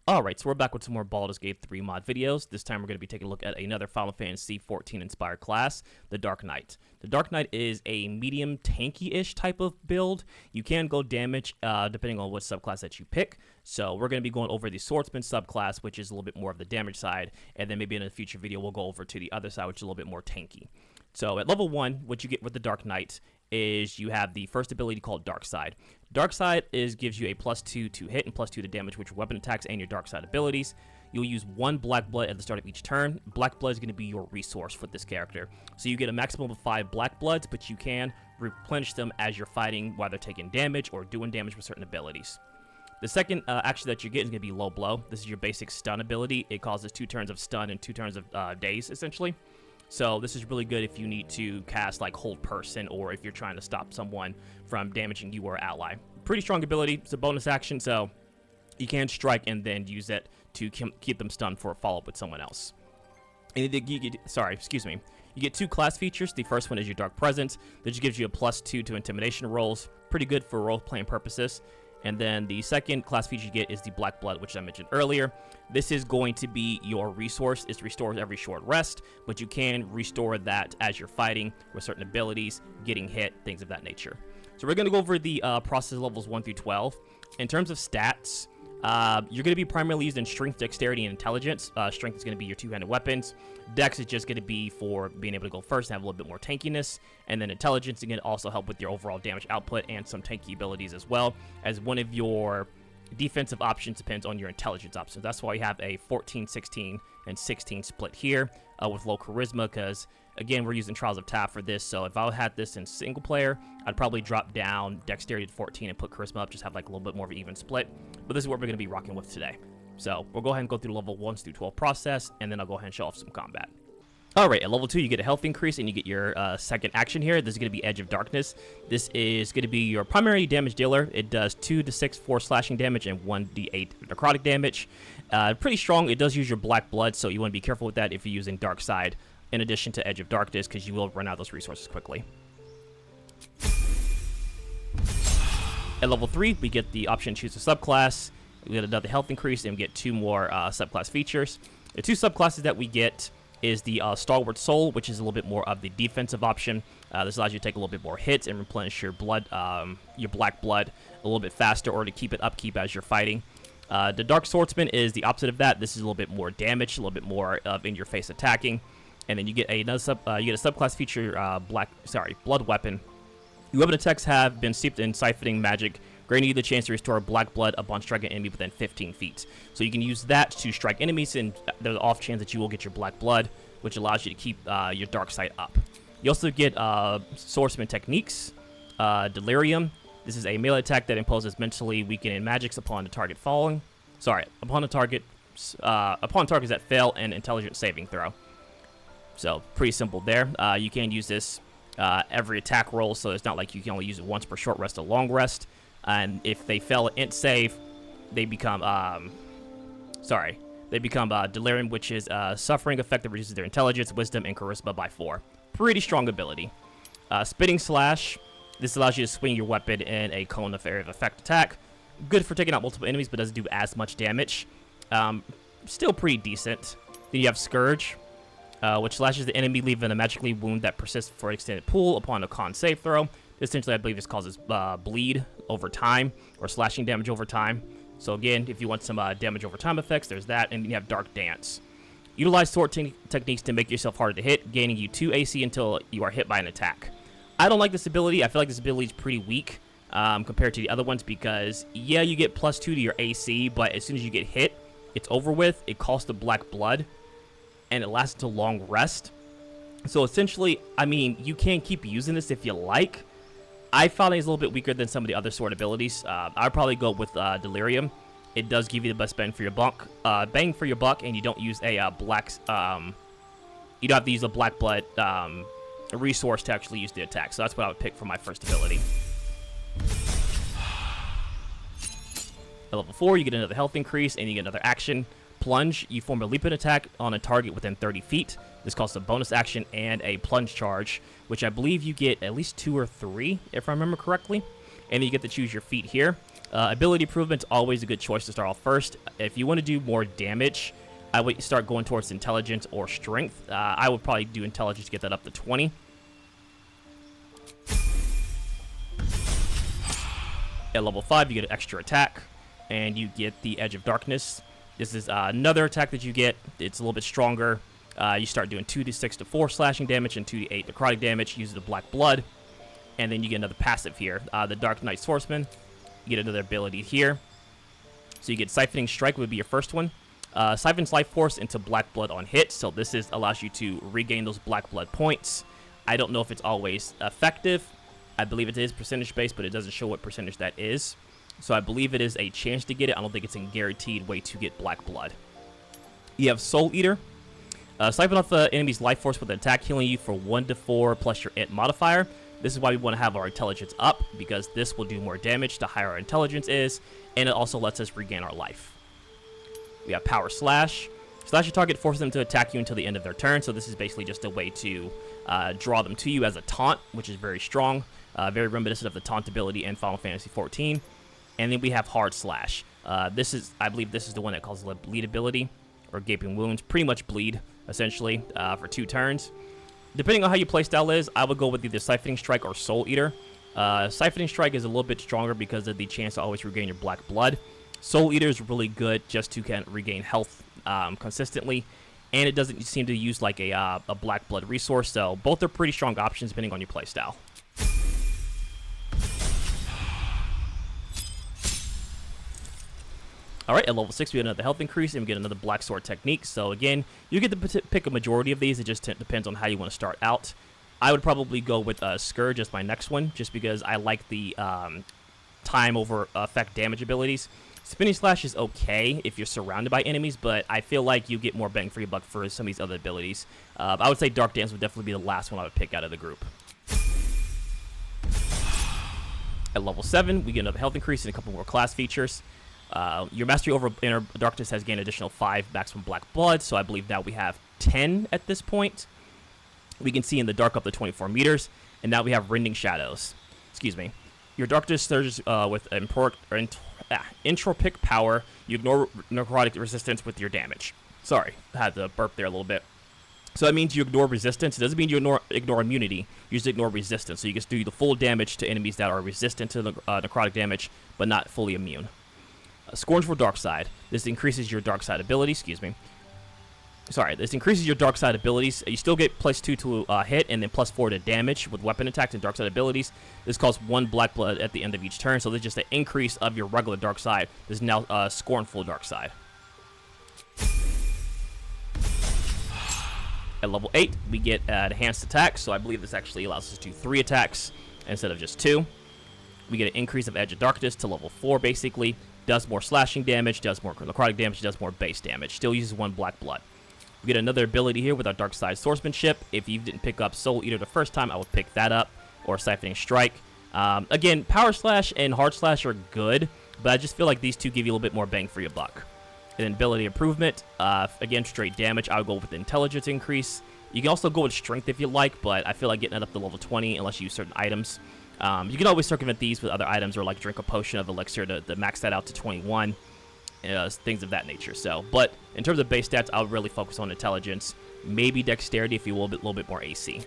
Alright, so we're back with some more Baldur's Gate 3 mod videos. This time we're going to be taking a look at another Final Fantasy XIV inspired class, the Dark Knight. The Dark Knight is a medium tanky-ish type of build. You can go damage depending on what subclass that you pick. So we're going to be going over the Swordsman subclass, which is a little bit more of the damage side, and then maybe in a future video we'll go over to the other side, which is a little bit more tanky. So at level 1, what you get with the Dark Knight is you have the first ability called Dark Side. Dark Side gives you a +2 to hit and +2 to damage with your weapon attacks and your Dark Side abilities. You'll use 1 Black Blood at the start of each turn. Black Blood is going to be your resource for this character. So you get a maximum of 5 Black Bloods, but you can replenish them as you're fighting while they're taking damage or doing damage with certain abilities. The second action that you get is going to be Low Blow. This is your basic stun ability. It causes 2 turns of stun and 2 turns of daze, essentially. So this is really good if you need to cast like Hold Person or if you're trying to stop someone from damaging you or ally. Pretty strong ability. It's a bonus action, so you can strike and then use it to keep them stunned for a follow-up with someone else. And you get 2 class features. The first one is your Dark Presence. That just gives you a +2 to intimidation rolls. Pretty good for role-playing purposes. And then the second class feature you get is the Black Blood, which I mentioned earlier. This is going to be your resource. It restores every short rest, but you can restore that as you're fighting with certain abilities, getting hit, things of that nature. So we're going to go over the process levels 1 through 12. In terms of stats, you're going to be primarily used in Strength, Dexterity, and Intelligence. Strength is going to be your 2-handed weapons. Dex is just going to be for being able to go first and have a little bit more tankiness. And then Intelligence is going to also help with your overall damage output and some tanky abilities as well, as one of your defensive options depends on your intelligence options. That's why you have a 14, 16, and 16 split here with low charisma, because again, we're using Trials of Taft for this. So if I had this in single player, I'd probably drop down Dexterity to 14 and put Charisma up, just have like a little bit more of an even split. But this is what we're going to be rocking with today. So we'll go ahead and go through the level 1 through 12 process, and then I'll go ahead and show off some combat. Alright, at level 2, you get a health increase, and you get your second action here. This is going to be Edge of Darkness. This is going to be your primary damage dealer. It does 2 to 6 force slashing damage and 1d8 necrotic damage. Pretty strong. It does use your Black Blood, so you want to be careful with that if you're using Dark Side, in addition to Edge of Darkness, because you will run out of those resources quickly. At level 3, we get the option to choose a subclass. We get another health increase, and we get 2 more subclass features. The 2 subclasses that we get is the Stalwart Soul, which is a little bit more of the defensive option. This allows you to take a little bit more hits and replenish your blood, your Black Blood a little bit faster, or to keep it upkeep as you're fighting. The Dark Swordsman is the opposite of that. This is a little bit more damage, a little bit more of in-your-face attacking. And then you get a subclass feature, Blood Weapon. Your weapon attacks have been steeped in siphoning magic, granting you the chance to restore Black Blood upon striking an enemy within 15 feet. So you can use that to strike enemies, and there's an off chance that you will get your Black Blood, which allows you to keep your Dark Side up. You also get Swordsman Techniques, Delirium. This is a melee attack that imposes mentally weakening magics upon the target falling. Upon targets that fail an intelligence saving throw. So pretty simple there. You can use this every attack roll, so it's not like you can only use it once per short rest or long rest. And if they fail an int save, they become Delirium, which is suffering effect that reduces their intelligence, wisdom, and charisma by 4. Pretty strong ability. Spitting Slash. This allows you to swing your weapon in a cone of area of effect attack. Good for taking out multiple enemies, but doesn't do as much damage. Still pretty decent. Then you have Scourge, which slashes the enemy, leaving a magically wound that persists for an extended pool upon a con save throw. Essentially, I believe this causes bleed over time, or slashing damage over time. So again, if you want some damage over time effects, there's that. And then you have Dark Dance. Utilize sword techniques to make yourself harder to hit, gaining you 2 AC until you are hit by an attack. I don't like this ability. I feel like this ability is pretty weak compared to the other ones, because, yeah, you get +2 to your AC, but as soon as you get hit, it's over with. It costs the Black Blood, and it lasts until long rest. So essentially, I mean, you can keep using this if you like. I found it's a little bit weaker than some of the other sword abilities. I'd probably go with Delirium. It does give you the best bang for your buck, and you don't use a you don't have to use a Black Blood resource to actually use the attack. So that's what I would pick for my first ability. At level 4, you get another health increase, and you get another action. Plunge. You form a leaping attack on a target within 30 feet. This costs a bonus action and a plunge charge, which I believe you get at least 2 or 3, if I remember correctly. And then you get to choose your feat here. Ability improvement's always a good choice to start off first. If you want to do more damage, I would start going towards intelligence or strength. I would probably do intelligence to get that up to 20. At level 5, you get an extra attack, and you get the Edge of Darkness. This is another attack that you get. It's a little bit stronger. You start doing 2d6 to 4 slashing damage and 2d8 necrotic damage. Use the Black Blood, and then you get another passive here. The Dark Knight Swordsman. You get another ability here. So you get Siphoning Strike would be your first one. Siphons Life Force into Black Blood on hit. So this allows you to regain those Black Blood points. I don't know if it's always effective. I believe it is percentage based, but it doesn't show what percentage that is. So I believe it is a chance to get it. I don't think it's a guaranteed way to get Black Blood. You have Soul Eater. Siphon off the enemy's life force with an attack, healing you for 1 to 4 plus your int modifier. This is why we want to have our intelligence up, because this will do more damage the higher our intelligence is, and it also lets us regain our life. We have Power Slash. Slash your target, forces them to attack you until the end of their turn, so this is basically just a way to draw them to you as a taunt, which is very strong. Very reminiscent of the taunt ability in Final Fantasy XIV. And then we have Hard Slash. I believe this is the one that calls the bleed ability, or Gaping Wounds. Pretty much bleed, essentially, for 2 turns. Depending on how your playstyle is, I would go with either Siphoning Strike or Soul Eater. Siphoning Strike is a little bit stronger because of the chance to always regain your Black Blood. Soul Eater is really good just to regain health consistently, and it doesn't seem to use like a Black Blood resource, so both are pretty strong options depending on your playstyle. Alright, at level 6 we get another health increase, and we get another Black Sword technique. So again, you get to pick a majority of these. It just depends on how you want to start out. I would probably go with Scourge as my next one, just because I like the time over effect damage abilities. Spinning Slash is okay if you're surrounded by enemies, but I feel like you get more bang for your buck for some of these other abilities. I would say Dark Dance would definitely be the last one I would pick out of the group. At level 7, we get another health increase and a couple more class features. Your Mastery over Inner Darkness has gained additional 5 maximum Black Blood, so I believe now we have 10 at this point. We can see in the dark up to 24 meters, and now we have Rending Shadows. Excuse me. Your Darkness surges with Entropic Power. You ignore necrotic resistance with your damage. Sorry, I had to burp there a little bit. So that means you ignore resistance. It doesn't mean you ignore immunity. You just ignore resistance. So you just do the full damage to enemies that are resistant to the necrotic damage, but not fully immune. Scornful Dark Side. This increases your Dark Side ability. This increases your Dark Side abilities. You still get +2 to hit and then +4 to damage with weapon attacks and Dark Side abilities. This costs 1 Black Blood at the end of each turn, so this is just an increase of your regular Dark Side. This is now Scornful Dark Side. At level 8, we get Enhanced Attacks, so I believe this actually allows us to do 3 attacks instead of just 2. We get an increase of Edge of Darkness to level 4, basically. Does more slashing damage, does more necrotic damage, does more base damage. Still uses 1 Black Blood. We get another ability here with our Dark Side Swordsmanship. If you didn't pick up Soul Eater the first time, I would pick that up, or Siphoning Strike. Again, Power Slash and Hard Slash are good, but I just feel like these two give you a little bit more bang for your buck. And then Ability Improvement, again, straight damage, I would go with Intelligence increase. You can also go with Strength if you like, but I feel like getting that up to level 20 unless you use certain items. You can always circumvent these with other items, or like drink a potion of elixir to max that out to 21, things of that nature. So, but in terms of base stats, I would really focus on intelligence, maybe dexterity if you will, a little bit more AC.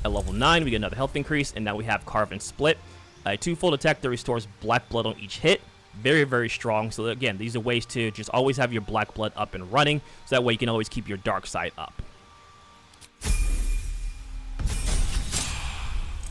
At level 9, we get another health increase, and now we have Carve and Split, a 2-fold attack that restores Black Blood on each hit. Very, very strong. So again, these are ways to just always have your Black Blood up and running, so that way you can always keep your Dark Side up.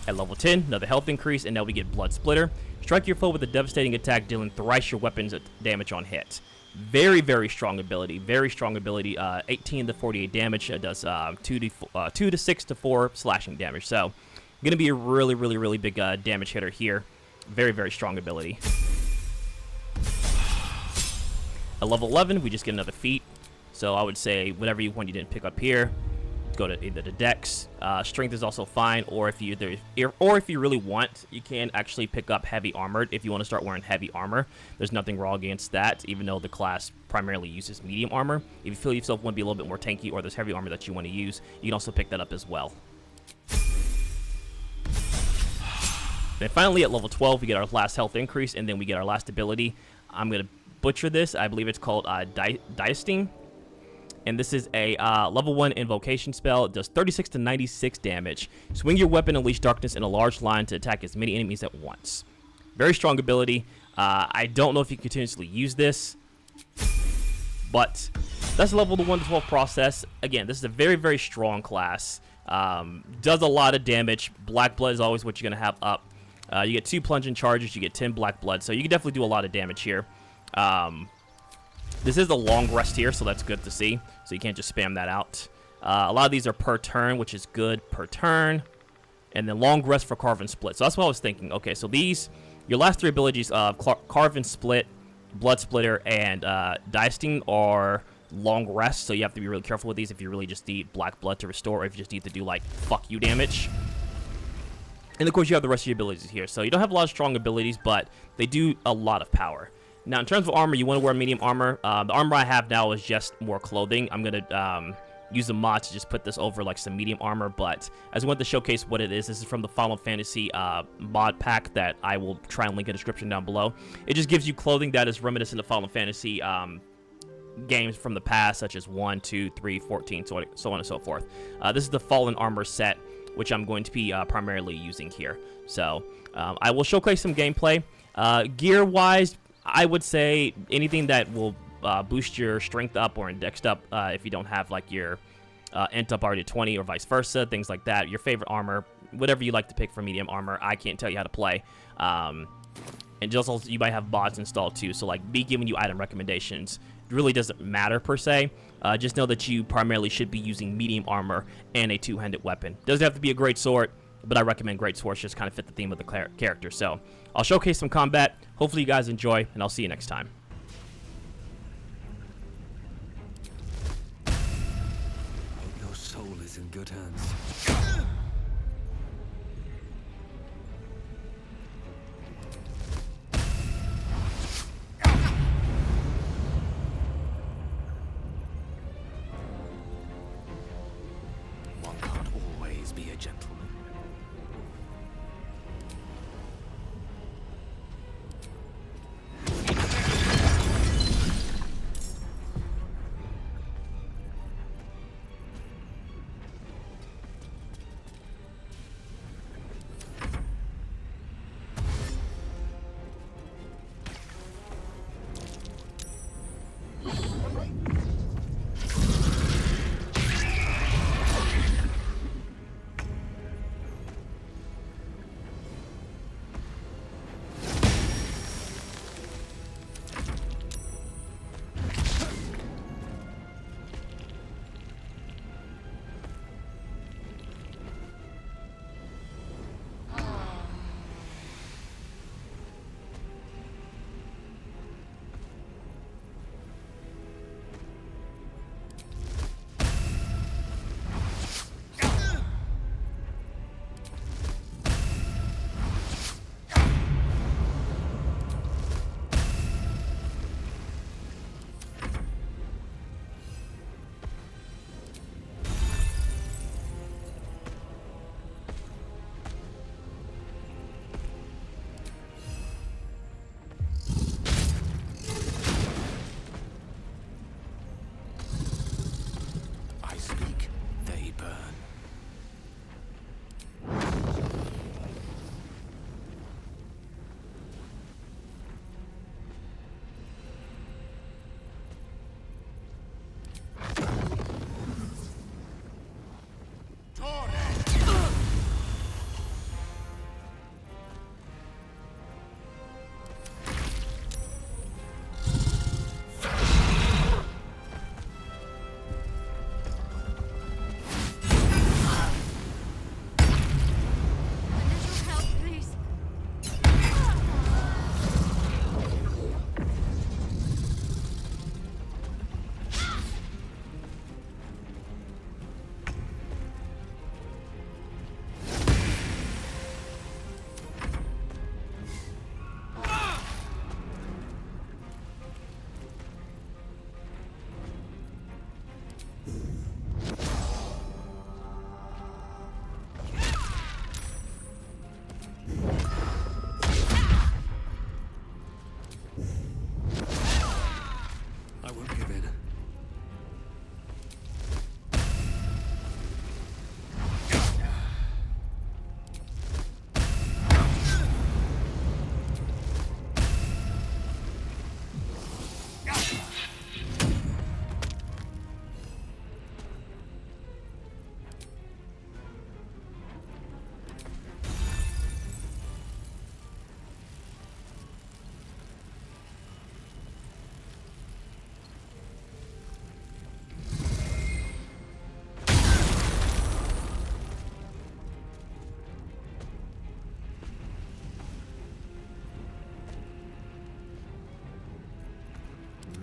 At level 10, another health increase, and now we get Blood Splitter. Strike your foe with a devastating attack, dealing thrice your weapon's damage on hit. Very, very strong ability. Very strong ability. 18 to 48 damage. It does 2 to 6 to 4 slashing damage. So, going to be a really, really, really big damage hitter here. Very, very strong ability. At level 11, we just get another feat. So, I would say whatever one you didn't pick up here, go to either the Dex. Strength is also fine, or if you really want, you can actually pick up Heavy Armored if you want to start wearing heavy armor. There's nothing wrong against that, even though the class primarily uses medium armor. If you feel yourself want to be a little bit more tanky, or there's heavy armor that you want to use, you can also pick that up as well. Then finally at level 12, we get our last health increase, and then we get our last ability. I'm going to butcher this. I believe it's called Diasting. And this is a level 1 invocation spell. It does 36 to 96 damage. Swing your weapon, unleash darkness in a large line to attack as many enemies at once. Very strong ability. I don't know if you can continuously use this, but that's the level 1 to 12 process. Again, this is a very, very strong class. Does a lot of damage. Black blood is always what you're going to have up. You get 2 plunging charges. You get 10 black blood. So you can definitely do a lot of damage here. This is a long rest here, so that's good to see. So you can't just spam that out. A lot of these are per turn, which is good per turn. And then long rest for Carve and Split. So that's what I was thinking. Okay, so these, your last 3 abilities, Carve and Split, Blood Splitter, and Diasting are long rest. So you have to be really careful with these if you really just need black blood to restore, or if you just need to do, like, fuck you damage. And, of course, you have the rest of your abilities here. So you don't have a lot of strong abilities, but they do a lot of power. Now, in terms of armor, you want to wear medium armor. The armor I have now is just more clothing. I'm going to use a mod to just put this over, like, some medium armor. But as I want to showcase what it is, this is from the Final Fantasy mod pack that I will try and link in the description down below. It just gives you clothing that is reminiscent of Final Fantasy games from the past, such as 1, 2, 3, 14, so on and so forth. This is the Fallen Armor set, which I'm going to be primarily using here. So I will showcase some gameplay. Gear-wise, I would say anything that will boost your strength up or index up if you don't have, like, your int up already 20 or vice versa, things like that. Your favorite armor, whatever you like to pick for medium armor. I can't tell you how to play. And just also, you might have bots installed too, so, like, me giving you item recommendations really doesn't matter per se. Just know that you primarily should be using medium armor and a 2-handed weapon. Doesn't have to be a great sword, but I recommend great swords just kind of fit the theme of the character. So I'll showcase some combat. Hopefully you guys enjoy, and I'll see you next time. Your soul is in good hands. One can't always be a gentleman.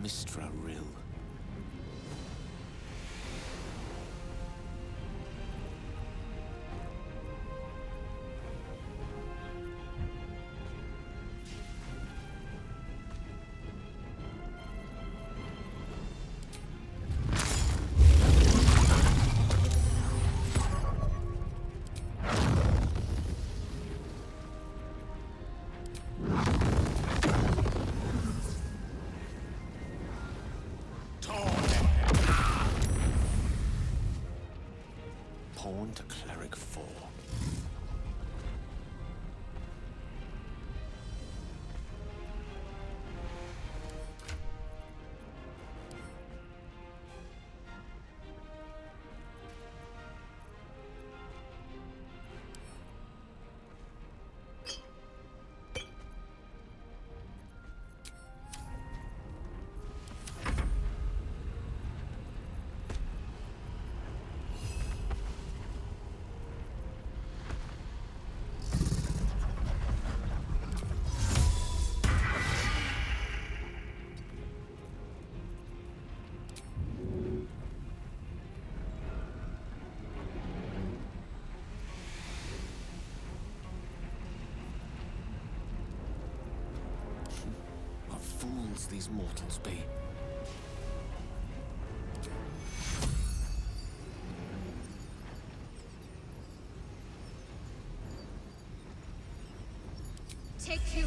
Mistra Rill. Pawn to Cleric 4. What fools these mortals be. Take you.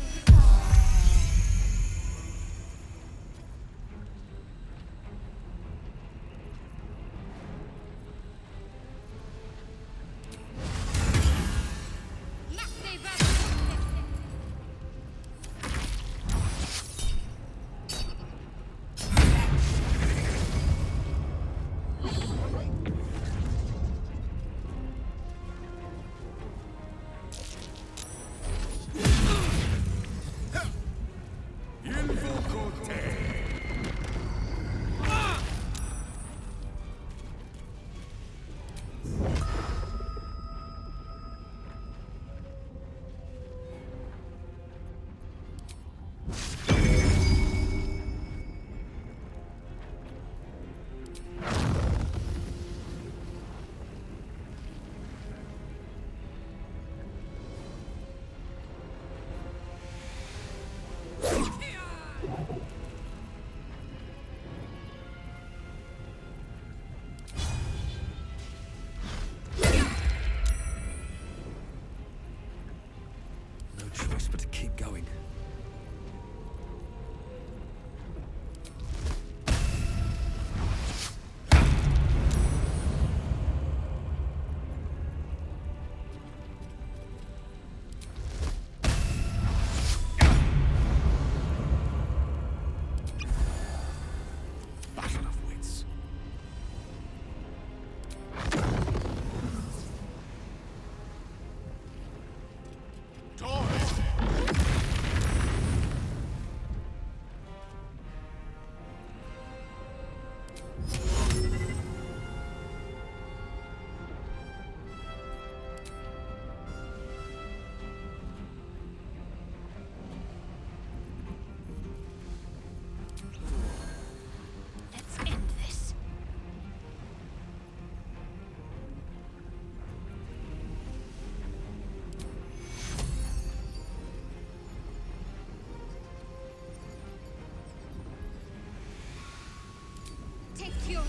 Choice but to keep going. Battle of wits. Let's end this. Take your.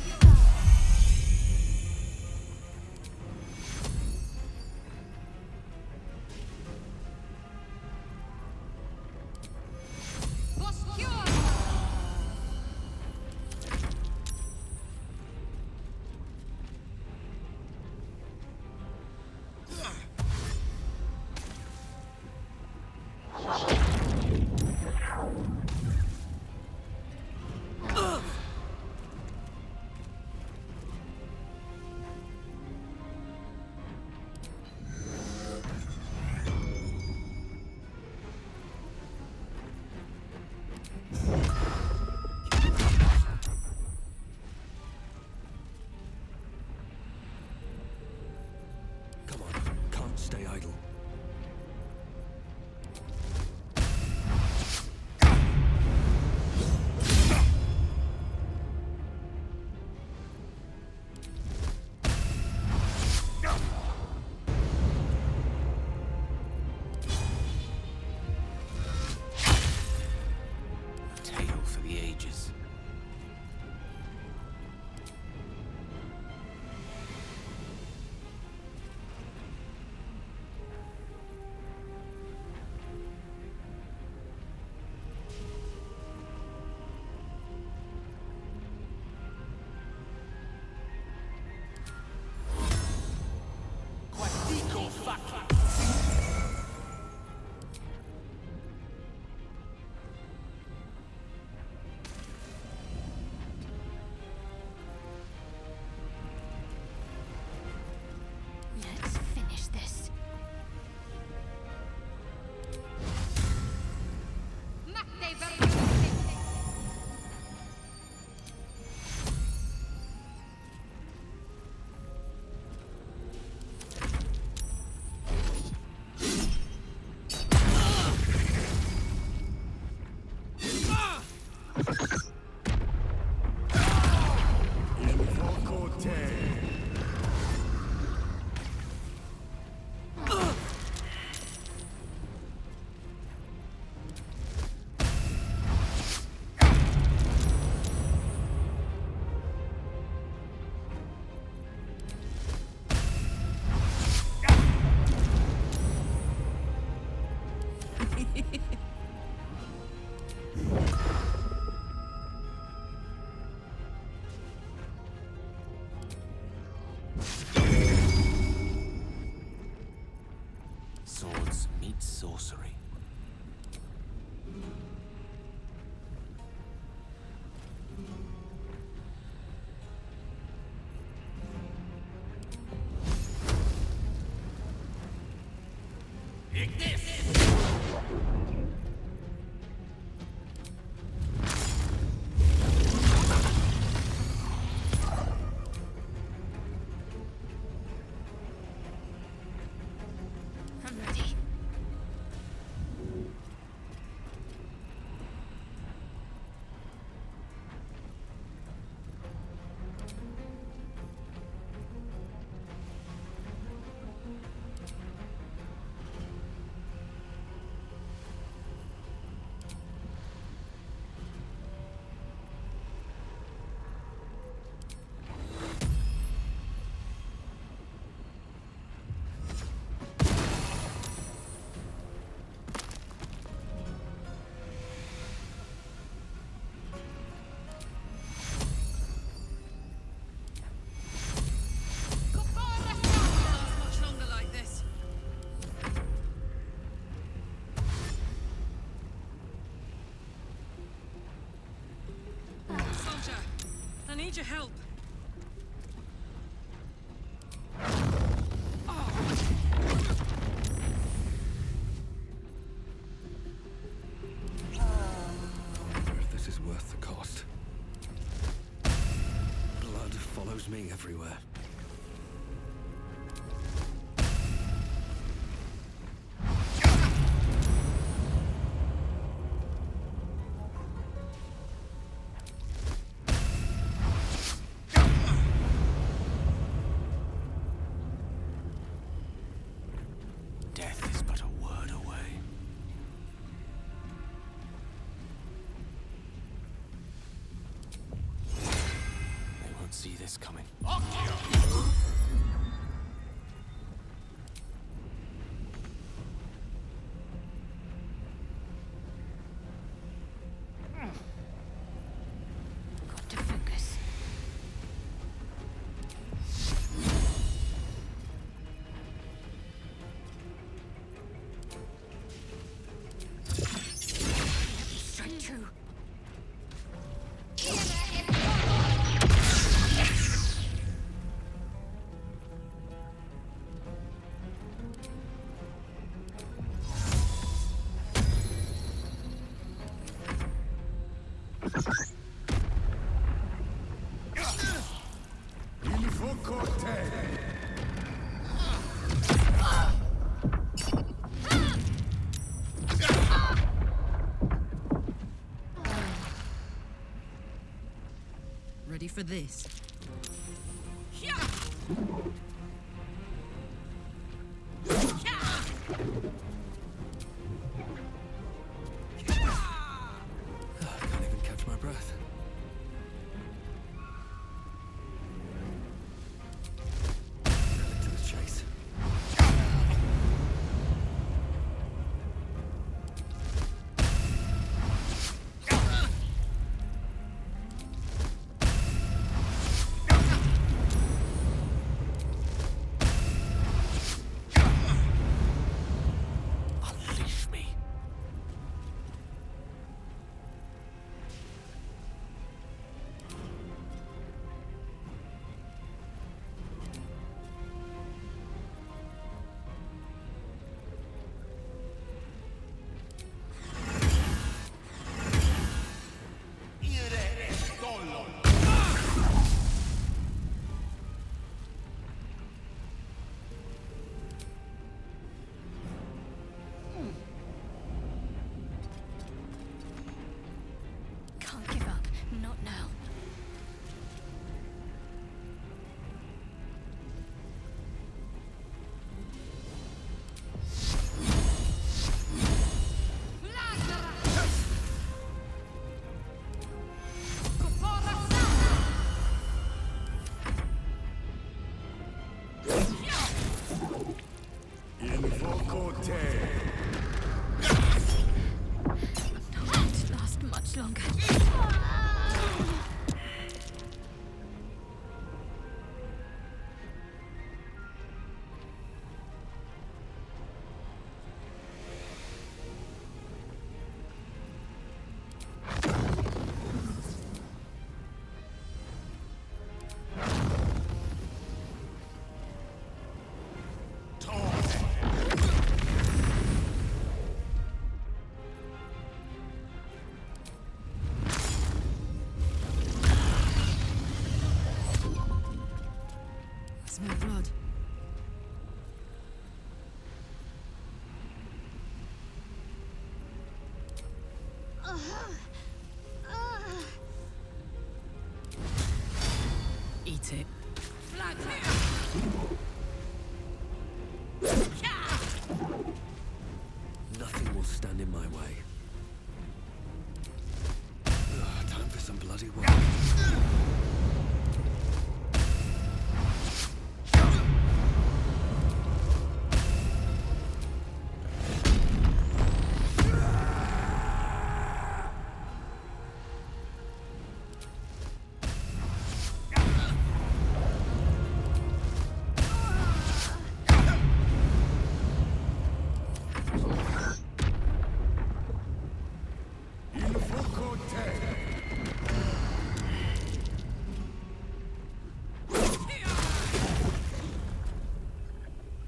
Swords meet sorcery. I'm ready. Much longer like this. Soldier, I need your help. I wonder if this is worth the cost. Blood follows me everywhere. Death is but a word away. They won't see this coming. Got to focus. Strike true. Ready for this? I can't even catch my breath. Cut to the chase. Unleash me. Eat it. Nothing will stand in my way. Time for some bloody work.